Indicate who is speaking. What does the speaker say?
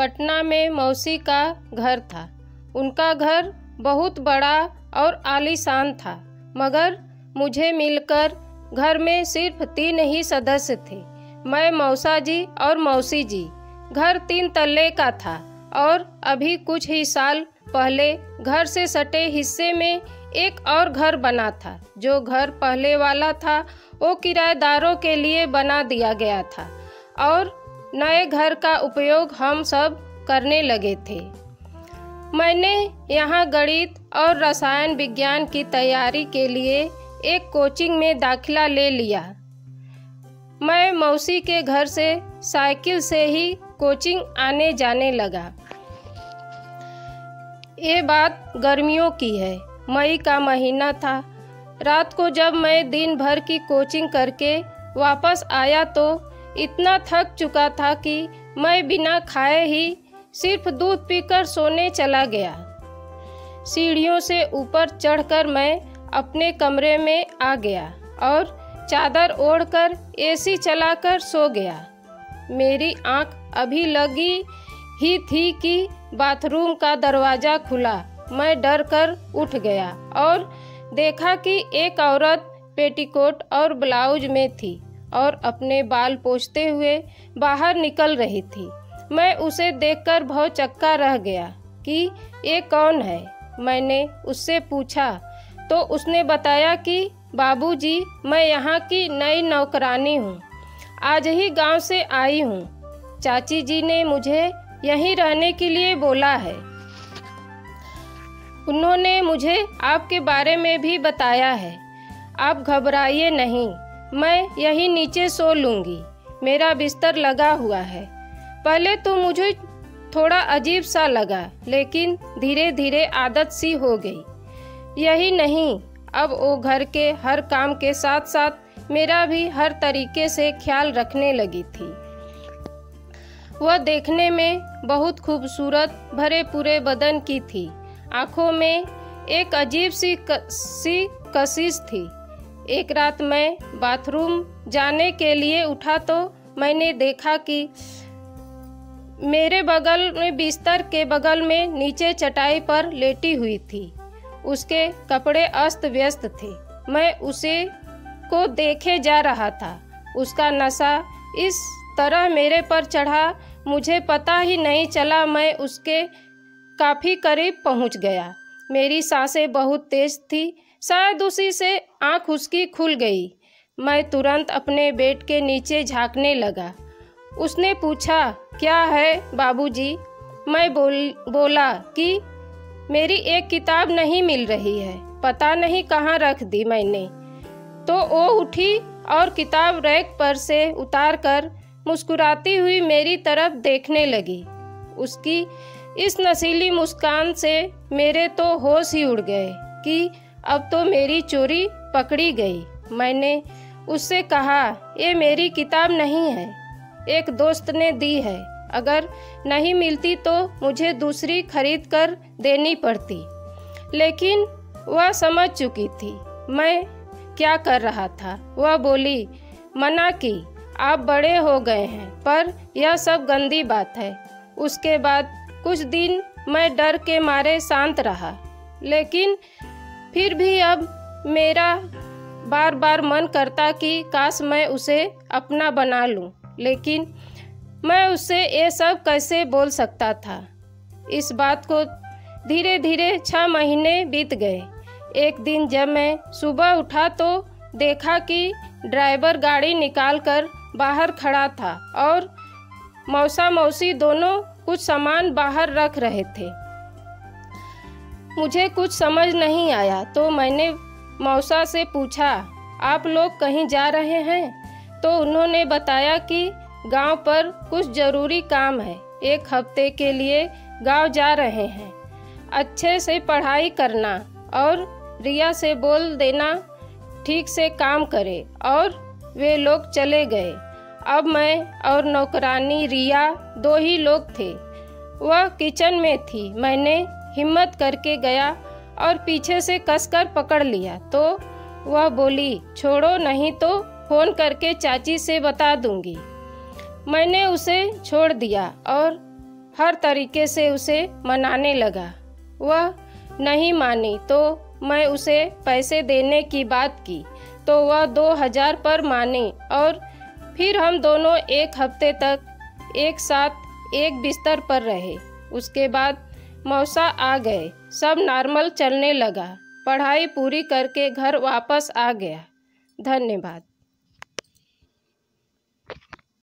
Speaker 1: पटना में मौसी का घर था। उनका घर बहुत बड़ा और आलीशान था, मगर मुझे मिलकर घर में सिर्फ 3 ही सदस्य थे, मैं, मौसा जी और मौसी जी। घर 3 तल्ले का था और अभी कुछ ही साल पहले घर से सटे हिस्से में एक और घर बना था। जो घर पहले वाला था वो किराएदारों के लिए बना दिया गया था और नए घर का उपयोग हम सब करने लगे थे। मैंने यहाँ गणित और रसायन विज्ञान की तैयारी के लिए एक कोचिंग में दाखिला ले लिया। मैं मौसी के घर से साइकिल से ही कोचिंग आने जाने लगा। ये बात गर्मियों की है, मई का महीना था। रात को जब मैं दिन भर की कोचिंग करके वापस आया तो इतना थक चुका था कि मैं बिना खाए ही सिर्फ दूध पीकर सोने चला गया। सीढ़ियों से ऊपर चढ़कर मैं अपने कमरे में आ गया और चादर ओढ़कर एसी चलाकर सो गया। मेरी आंख अभी लगी ही थी कि बाथरूम का दरवाज़ा खुला। मैं डर कर उठ गया और देखा कि एक औरत पेटीकोट और ब्लाउज में थी और अपने बाल पोंछते हुए बाहर निकल रही थी। मैं उसे देखकर भौचक्का रह गया कि ये कौन है। मैंने उससे पूछा तो उसने बताया कि बाबूजी, मैं यहाँ की नई नौकरानी हूँ, आज ही गांव से आई हूँ। चाची जी ने मुझे यहीं रहने के लिए बोला है। उन्होंने मुझे आपके बारे में भी बताया है। आप घबराइए नहीं, मैं यहीं नीचे सो लूँगी। मेरा बिस्तर लगा हुआ है। पहले तो मुझे थोड़ा अजीब सा लगा, लेकिन धीरे धीरे आदत सी हो गई। यही नहीं, अब वो घर के हर काम के साथ साथ मेरा भी हर तरीके से ख्याल रखने लगी थी। वह देखने में बहुत खूबसूरत, भरे पूरे बदन की थी। आँखों में एक अजीब सी कशिश थी। एक रात मैं बाथरूम जाने के लिए उठा तो मैंने देखा कि मेरे बगल में, बिस्तर के बगल में नीचे चटाई पर लेटी हुई थी। उसके कपड़े अस्त व्यस्त थे। मैं उसे को देखे जा रहा था। उसका नशा इस तरह मेरे पर चढ़ा, मुझे पता ही नहीं चला। मैं उसके काफ़ी करीब पहुंच गया। मेरी सांसें बहुत तेज थी, शायद उसी से आँख उसकी खुल गई। मैं तुरंत अपने बेड के नीचे झांकने लगा। उसने पूछा, क्या है बाबूजी? मैं बोला कि मेरी एक किताब नहीं मिल रही है, पता नहीं कहाँ रख दी मैंने। तो वो उठी और किताब रैक पर से उतार कर मुस्कुराती हुई मेरी तरफ देखने लगी। उसकी इस नशीली मुस्कान से मेरे तो होश ही उड़ गए कि अब तो मेरी चोरी पकड़ी गई। मैंने उससे कहा, ये मेरी किताब नहीं है, एक दोस्त ने दी है। अगर नहीं मिलती तो मुझे दूसरी खरीद कर देनी पड़ती। लेकिन वह समझ चुकी थी मैं क्या कर रहा था। वह बोली, मना की, आप बड़े हो गए हैं, पर यह सब गंदी बात है। उसके बाद कुछ दिन मैं डर के मारे शांत रहा, लेकिन फिर भी अब मेरा बार बार मन करता कि काश मैं उसे अपना बना लूं, लेकिन मैं उससे ये सब कैसे बोल सकता था। इस बात को धीरे धीरे 6 महीने बीत गए। एक दिन जब मैं सुबह उठा तो देखा कि ड्राइवर गाड़ी निकालकर बाहर खड़ा था और मौसा मौसी दोनों कुछ सामान बाहर रख रहे थे। मुझे कुछ समझ नहीं आया तो मैंने मौसा से पूछा, आप लोग कहीं जा रहे हैं? तो उन्होंने बताया कि गांव पर कुछ ज़रूरी काम है, 1 हफ्ते के लिए गांव जा रहे हैं। अच्छे से पढ़ाई करना और रिया से बोल देना ठीक से काम करे। और वे लोग चले गए। अब मैं और नौकरानी रिया 2 ही लोग थे। वह किचन में थी। मैंने हिम्मत करके गया और पीछे से कसकर पकड़ लिया तो वह बोली, छोड़ो नहीं तो फ़ोन करके चाची से बता दूंगी। मैंने उसे छोड़ दिया और हर तरीके से उसे मनाने लगा। वह नहीं मानी तो मैं उसे पैसे देने की बात की तो वह 2000 पर मानी और फिर हम दोनों एक हफ्ते तक एक साथ एक बिस्तर पर रहे। उसके बाद मौसा आ गए, सब नॉर्मल चलने लगा। पढ़ाई पूरी करके घर वापस आ गया। धन्यवाद।